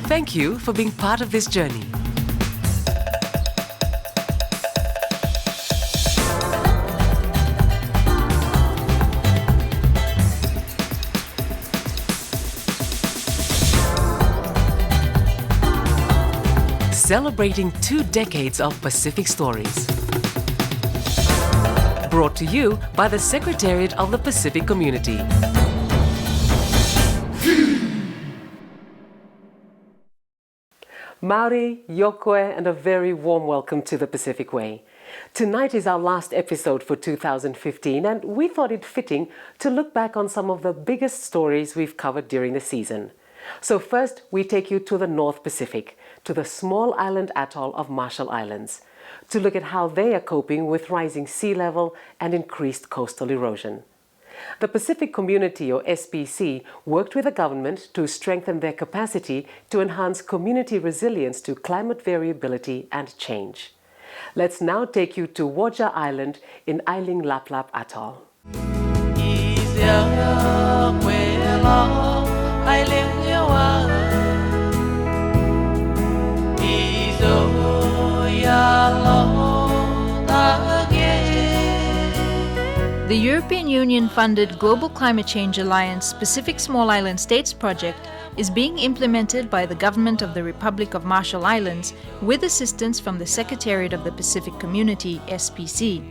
Thank you for being part of this journey. Celebrating 2 decades of Pacific stories. Brought to you by the Secretariat of the Pacific Community. Maori, Yokoe, and a very warm welcome to the Pacific Way. Tonight is our last episode for 2015, and we thought it fitting to look back on some of the biggest stories we've covered during the season. So first, we take you to the North Pacific, to the small island atoll of Marshall Islands, to look at how they are coping with rising sea level and increased coastal erosion. The Pacific Community, or SPC, worked with the government to strengthen their capacity to enhance community resilience to climate variability and change. Let's now take you to Waja Island in Ailing Laplap Atoll. The European Union-funded Global Climate Change Alliance Pacific Small Island States project is being implemented by the Government of the Republic of Marshall Islands with assistance from the Secretariat of the Pacific Community, SPC.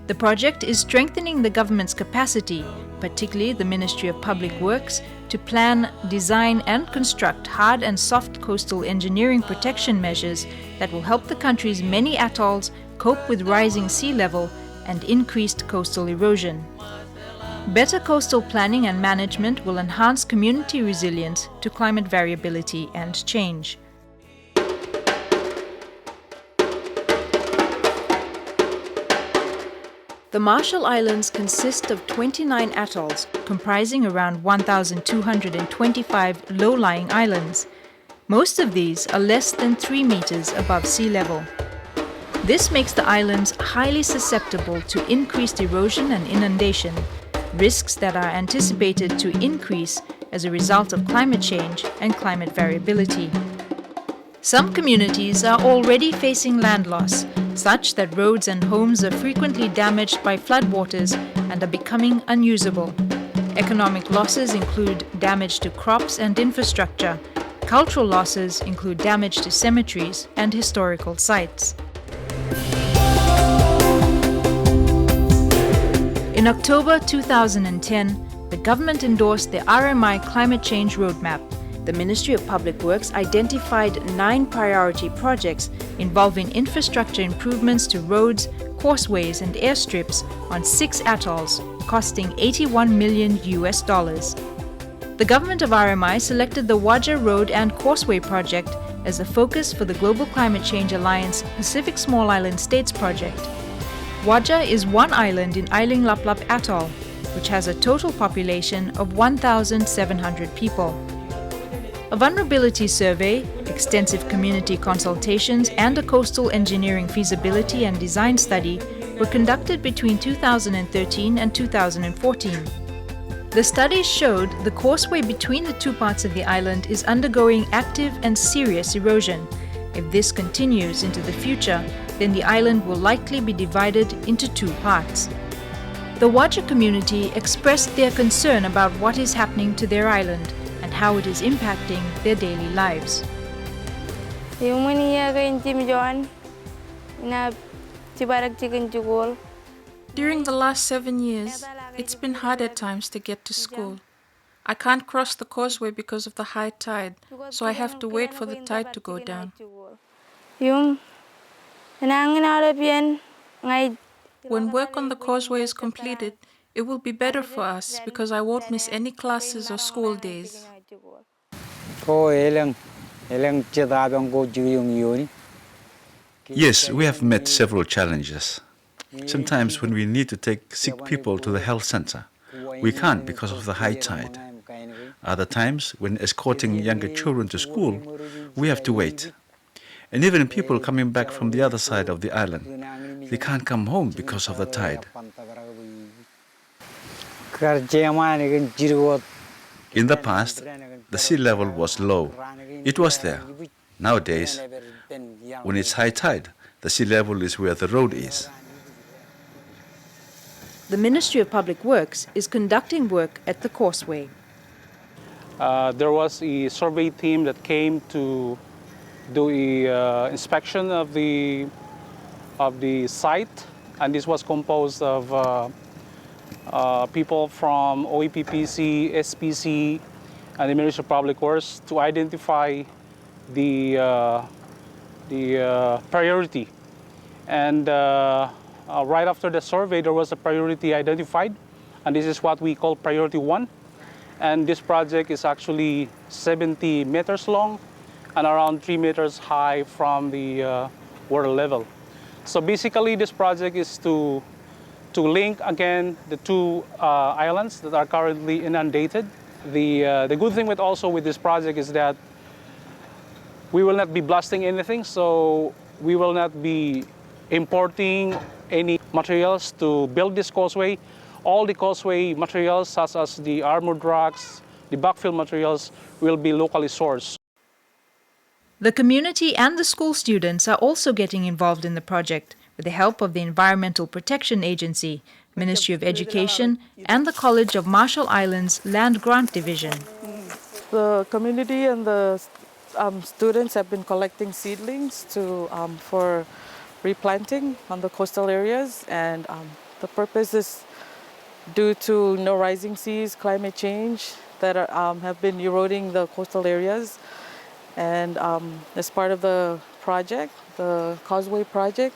The project is strengthening the government's capacity, particularly the Ministry of Public Works, to plan, design and construct hard and soft coastal engineering protection measures that will help the country's many atolls cope with rising sea level and increased coastal erosion. Better coastal planning and management will enhance community resilience to climate variability and change. The Marshall Islands consist of 29 atolls, comprising around 1,225 low-lying islands. Most of these are less than 3 meters above sea level. This makes the islands highly susceptible to increased erosion and inundation, risks that are anticipated to increase as a result of climate change and climate variability. Some communities are already facing land loss, such that roads and homes are frequently damaged by floodwaters and are becoming unusable. Economic losses include damage to crops and infrastructure. Cultural losses include damage to cemeteries and historical sites. In October 2010, the government endorsed the RMI Climate Change Roadmap. The Ministry of Public Works identified 9 priority projects involving infrastructure improvements to roads, causeways and airstrips on 6 atolls, costing $81 million. The government of RMI selected the Waja Road and Causeway project as a focus for the Global Climate Change Alliance Pacific Small Island States project. Waja is one island in Ailing Laplap Atoll, which has a total population of 1,700 people. A vulnerability survey, extensive community consultations, and a coastal engineering feasibility and design study were conducted between 2013 and 2014. The studies showed the causeway between the 2 parts of the island is undergoing active and serious erosion. If this continues into the future, then the island will likely be divided into 2 parts. The Waja community expressed their concern about what is happening to their island and how it is impacting their daily lives. During the last 7 years, it's been hard at times to get to school. I can't cross the causeway because of the high tide, so I have to wait for the tide to go down. When work on the causeway is completed, it will be better for us because I won't miss any classes or school days. Yes, we have met several challenges. Sometimes when we need to take sick people to the health center, we can't because of the high tide. Other times, when escorting younger children to school, we have to wait. And even people coming back from the other side of the island, they can't come home because of the tide. In the past, the sea level was low. It was there. Nowadays, when it's high tide, the sea level is where the road is. The Ministry of Public Works is conducting work at the causeway. There was a survey team that came to do an inspection of the site, and this was composed of people from OEPPC, SPC, and the Ministry of Public Works to identify the priority. And right after the survey, there was a priority identified, and this is what we call Priority 1. And this project is actually 70 meters long and around 3 meters high from the water level. So basically, this project is to link again the two islands that are currently inundated. The good thing with this project is that we will not be blasting anything, so we will not be importing any materials to build this causeway. All the causeway materials, such as the armored rocks, the backfill materials, will be locally sourced. The community and the school students are also getting involved in the project with the help of the Environmental Protection Agency, Ministry of Education, and the College of Marshall Islands Land Grant Division. The community and the students have been collecting seedlings for replanting on the coastal areas, and the purpose is due to rising seas, climate change that have been eroding the coastal areas. And as part of the project, the Causeway Project,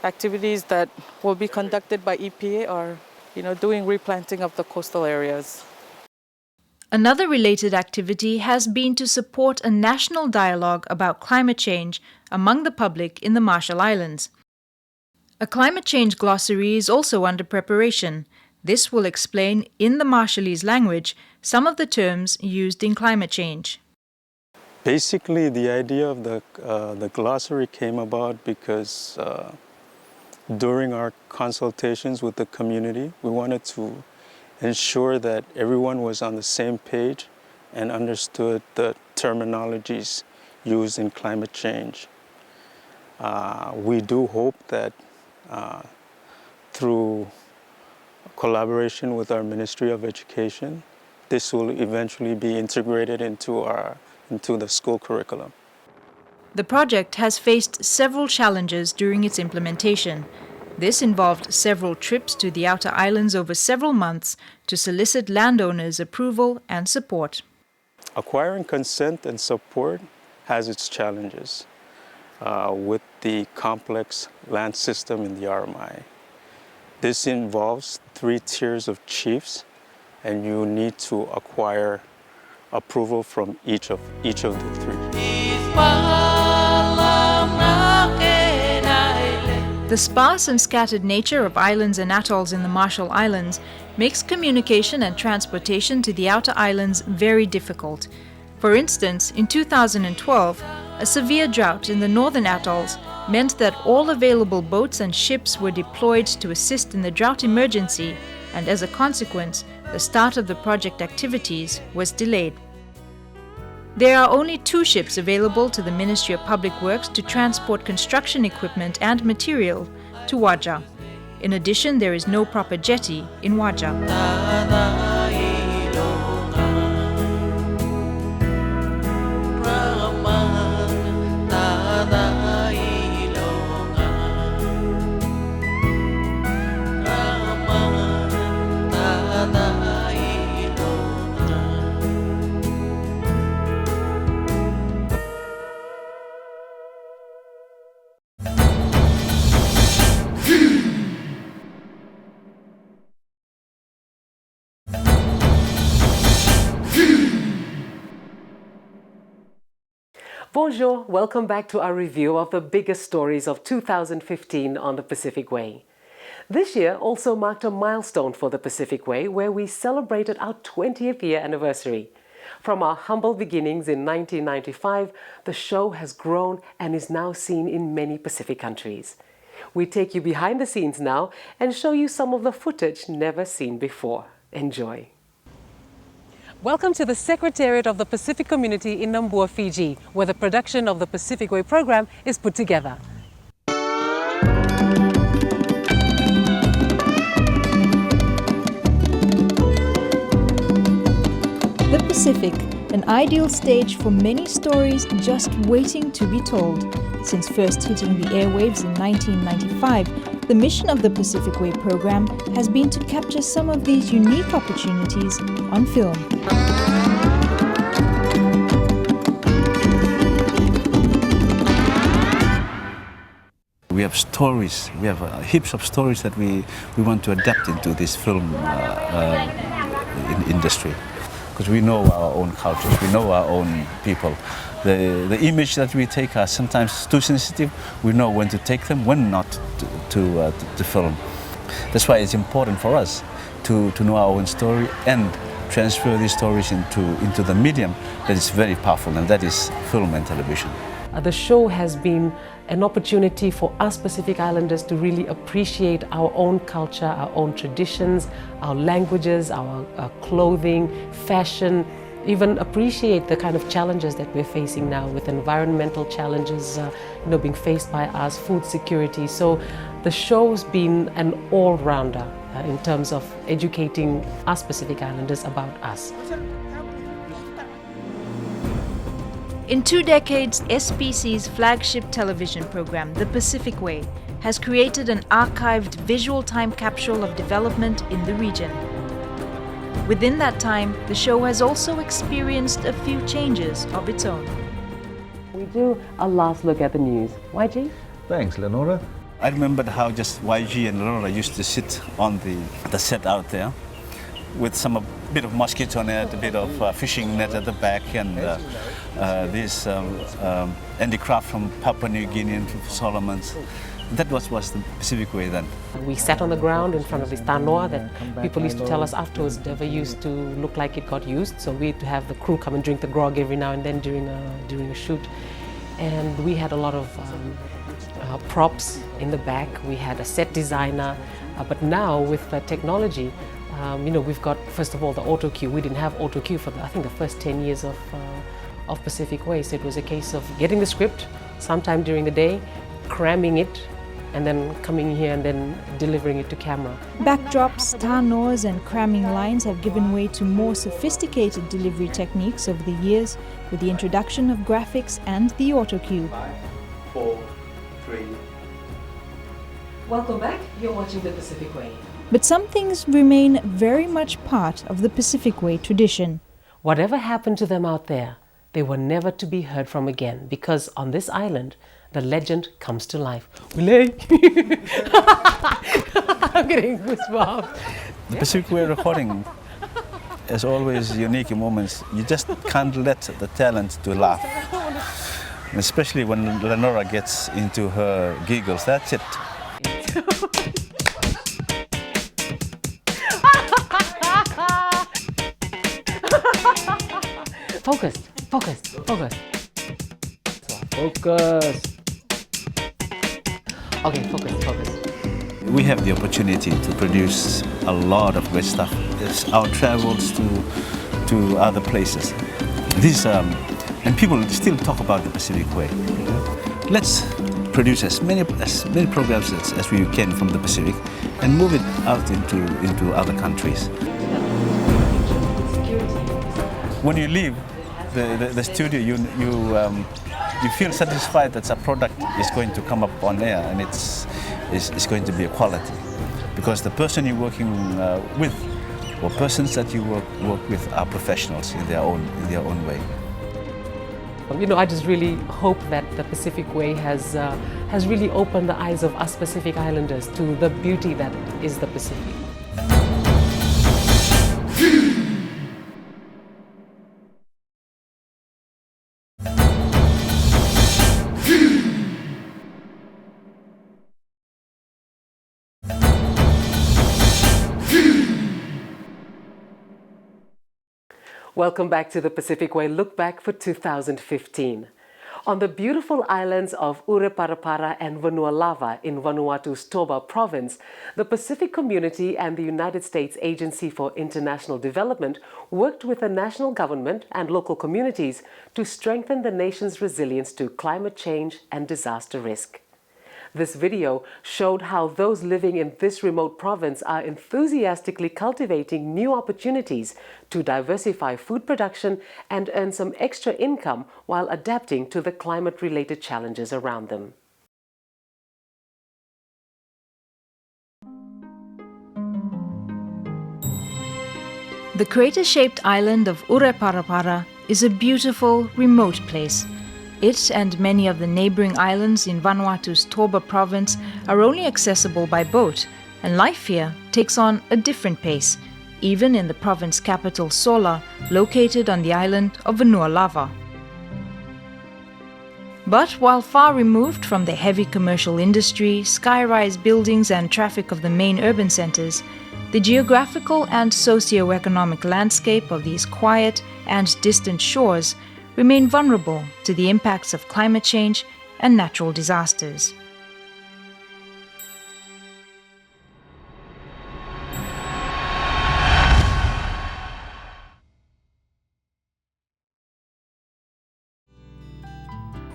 activities that will be conducted by EPA are, doing replanting of the coastal areas. Another related activity has been to support a national dialogue about climate change among the public in the Marshall Islands. A climate change glossary is also under preparation. This will explain, in the Marshallese language, some of the terms used in climate change. Basically, the idea of the glossary came about because during our consultations with the community, we wanted to ensure that everyone was on the same page and understood the terminologies used in climate change. We do hope that through collaboration with our Ministry of Education, this will eventually be integrated into the school curriculum. The project has faced several challenges during its implementation. This involved several trips to the outer islands over several months to solicit landowners' approval and support. Acquiring consent and support has its challenges with the complex land system in the RMI. This involves 3 tiers of chiefs, and you need to acquire approval from each of the 3. The sparse and scattered nature of islands and atolls in the Marshall Islands makes communication and transportation to the outer islands very difficult. For instance, in 2012, a severe drought in the northern atolls meant that all available boats and ships were deployed to assist in the drought emergency, and as a consequence, the start of the project activities was delayed. There are only 2 ships available to the Ministry of Public Works to transport construction equipment and material to Waja. In addition, there is no proper jetty in Waja. Bonjour, welcome back to our review of the biggest stories of 2015 on the Pacific Way. This year also marked a milestone for the Pacific Way, where we celebrated our 20th year anniversary. From our humble beginnings in 1995, the show has grown and is now seen in many Pacific countries. We take you behind the scenes now and show you some of the footage never seen before. Enjoy. Welcome to the Secretariat of the Pacific Community in Nambour, Fiji, where the production of the Pacific Way program is put together. The Pacific, an ideal stage for many stories just waiting to be told. Since first hitting the airwaves in 1995, the mission of the Pacific Way program has been to capture some of these unique opportunities on film. We have stories, we have heaps of stories that we want to adapt into this film industry. Because we know our own cultures, we know our own people. The image that we take are sometimes too sensitive. We know when to take them, when not to film. That's why it's important for us to know our own story and transfer these stories into the medium that is very powerful, and that is film and television. The show has been an opportunity for us Pacific Islanders to really appreciate our own culture, our own traditions, our languages, our clothing, fashion, even appreciate the kind of challenges that we're facing now with environmental challenges being faced by us, food security. So the show's been an all-rounder in terms of educating us Pacific Islanders about us. In 2 decades, SPC's flagship television program, The Pacific Way, has created an archived visual time capsule of development in the region. Within that time, the show has also experienced a few changes of its own. We do a last look at the news. YG? Thanks, Lenora. I remembered how just YG and Lenora used to sit on the set out there with a bit of mosquito net, a bit of fishing net at the back, and this handicraft from Papua New Guinea and from Solomons. That was the Pacific Way then. We sat on the ground in front of this tanoa that people used to tell us afterwards never used to look like it got used. So we had to have the crew come and drink the grog every now and then during a shoot. And we had a lot of props in the back. We had a set designer. But now with the technology, we've got, first of all, the auto cue. We didn't have auto cue for I think the first 10 years of Pacific Way. So it was a case of getting the script sometime during the day, cramming it, and then coming here and then delivering it to camera. Backdrops, tanoas and cramming lines have given way to more sophisticated delivery techniques over the years with the introduction of graphics and the auto cue. 5, 4, 3. Welcome back. You're watching The Pacific Way. But some things remain very much part of the Pacific Way tradition. Whatever happened to them out there, they were never to be heard from again, because on this island, the legend comes to life. I'm getting goosebumps. The Pacific Way recording is always unique in moments. You just can't let the talent to laugh. And especially when Lenora gets into her giggles, that's it. Focus, focus, focus. Focus. Okay, focus, focus. We have the opportunity to produce a lot of great stuff. It's our travels to other places. And people still talk about the Pacific Way. Let's produce as many programs as we can from the Pacific and move it out into other countries. When you leave the studio, you feel satisfied that a product is going to come up on air and it's going to be a quality, because the person you're working with or persons that you work with are professionals in their own way. I just really hope that the Pacific Way has really opened the eyes of us Pacific Islanders to the beauty that is the Pacific. Welcome back to the Pacific Way Look Back for 2015. On the beautiful islands of Ureparapara and Vanuatu in Vanuatu's Toba province, the Pacific Community and the United States Agency for International Development worked with the national government and local communities to strengthen the nation's resilience to climate change and disaster risk. This video showed how those living in this remote province are enthusiastically cultivating new opportunities to diversify food production and earn some extra income while adapting to the climate-related challenges around them. The crater-shaped island of Ureparapara is a beautiful, remote place. It and many of the neighboring islands in Vanuatu's Toba province are only accessible by boat, and life here takes on a different pace, even in the province capital Sola, located on the island of Vanuatu. But while far removed from the heavy commercial industry, sky-rise buildings and traffic of the main urban centers, the geographical and socio-economic landscape of these quiet and distant shores remain vulnerable to the impacts of climate change and natural disasters.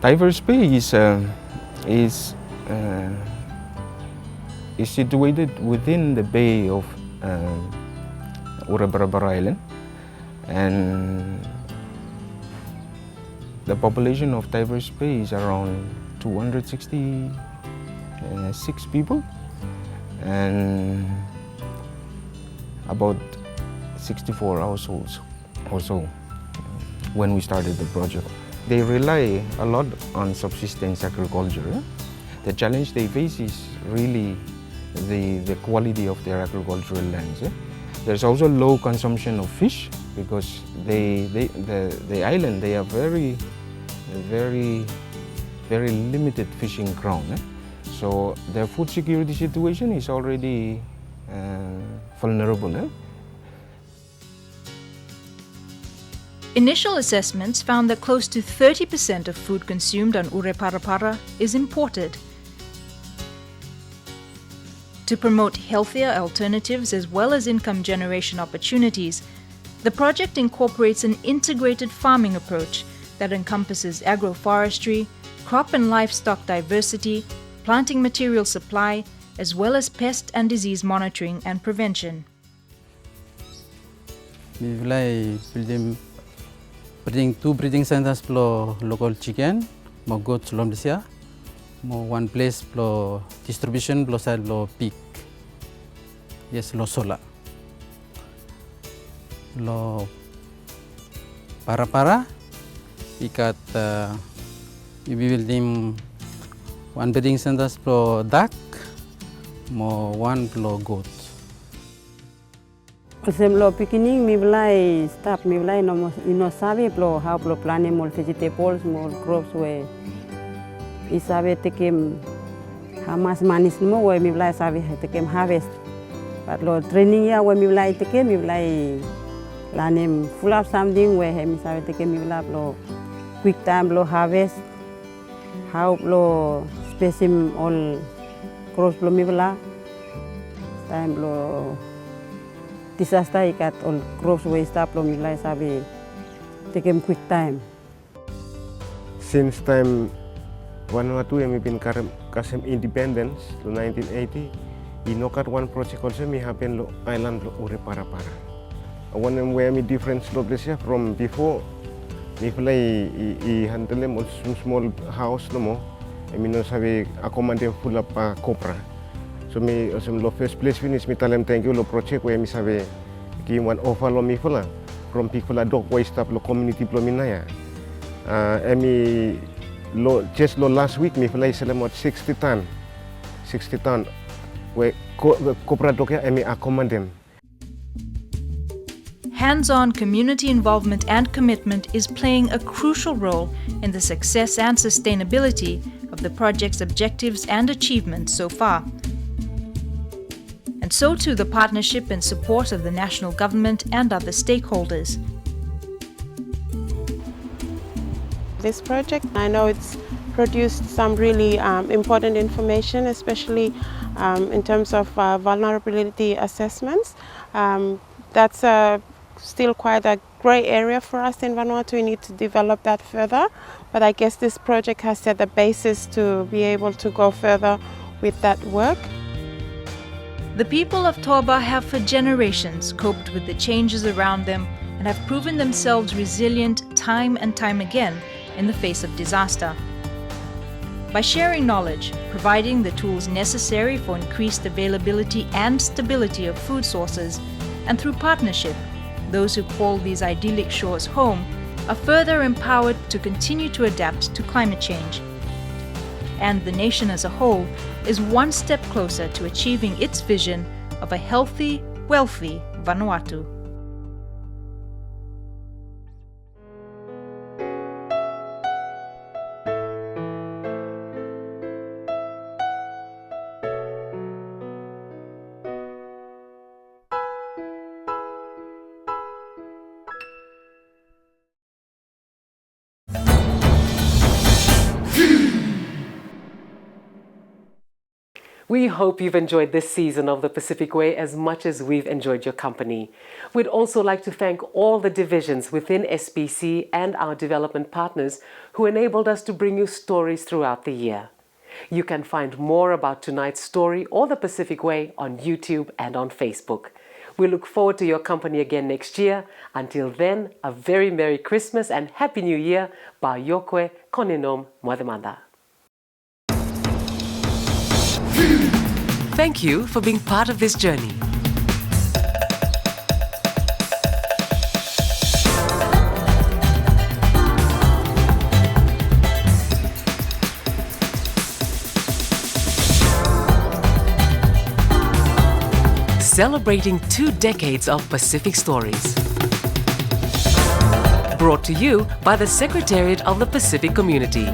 Diverse Bay is situated within the bay of Ureparapara Island, and the population of Diverse Bay is around 266 people and about 64 households or so when we started the project. They rely a lot on subsistence agriculture. The challenge they face is really the quality of their agricultural lands. There's also low consumption of fish because the island, they are very limited fishing ground. So their food security situation is already vulnerable. Initial assessments found that close to 30% of food consumed on Ureparapara is imported. To promote healthier alternatives as well as income generation opportunities, the project incorporates an integrated farming approach that encompasses agroforestry, crop and livestock diversity, planting material supply, as well as pest and disease monitoring and prevention. We will building two breeding centers for local chicken, more goats lomdisia, more one place for distribution for side for pig. Yes, lo sola. Lo para ikat we building one breeding centers for duck, more one for goat. Semlo beginning mi belai start mi belai no sabe plo how plo plane mol vegetables mol crops we isabe tekem hamas manis mo we mi belai sabe tekem harvest but lo training ya we mi belai tekem mi belai lanem full of something we mi sabe tekem mi belai plo quick time plo harvest how plo specim all crops plo mi belai time plo disaster ikat all crops we stop lo milai sabi takem quick time. Since time Vanuatu yang been kasem independence to 1980, inokat one project also mi happen lo island lo Ureparapara. One of me different slopes from before mi play I handle them small house no mo. I mean no sabi accommodate full up copra. So mi lo first place finish mi talem thank you lo project we mi sabe ki one offer lo mi fula from pikula dog we stop lo community lo minaya. Emi lo just lo last week mi fula selem 60 ton we copra dog ya emi accommodate. Hands-on community involvement and commitment is playing a crucial role in the success and sustainability of the project's objectives and achievements so far. And so too the partnership and support of the national government and other stakeholders. this project. I know it's produced some really important information, especially in terms of vulnerability assessments. That's still quite a grey area for us in Vanuatu. We need to develop that further, but I guess this project has set the basis to be able to go further with that work. The people of Toba have for generations coped with the changes around them and have proven themselves resilient time and time again in the face of disaster. By sharing knowledge, providing the tools necessary for increased availability and stability of food sources, and through partnership, those who call these idyllic shores home are further empowered to continue to adapt to climate change. And the nation as a whole is one step closer to achieving its vision of a healthy, wealthy Vanuatu. We hope you've enjoyed this season of the Pacific Way as much as we've enjoyed your company. We'd also like to thank all the divisions within SPC and our development partners who enabled us to bring you stories throughout the year. You can find more about tonight's story or the Pacific Way on YouTube and on Facebook. We look forward to your company again next year. Until then, a very Merry Christmas and Happy New Year. Ba Yokwe Konenom Mwademanda. Thank you for being part of this journey. Celebrating 2 decades of Pacific Stories. Brought to you by the Secretariat of the Pacific Community.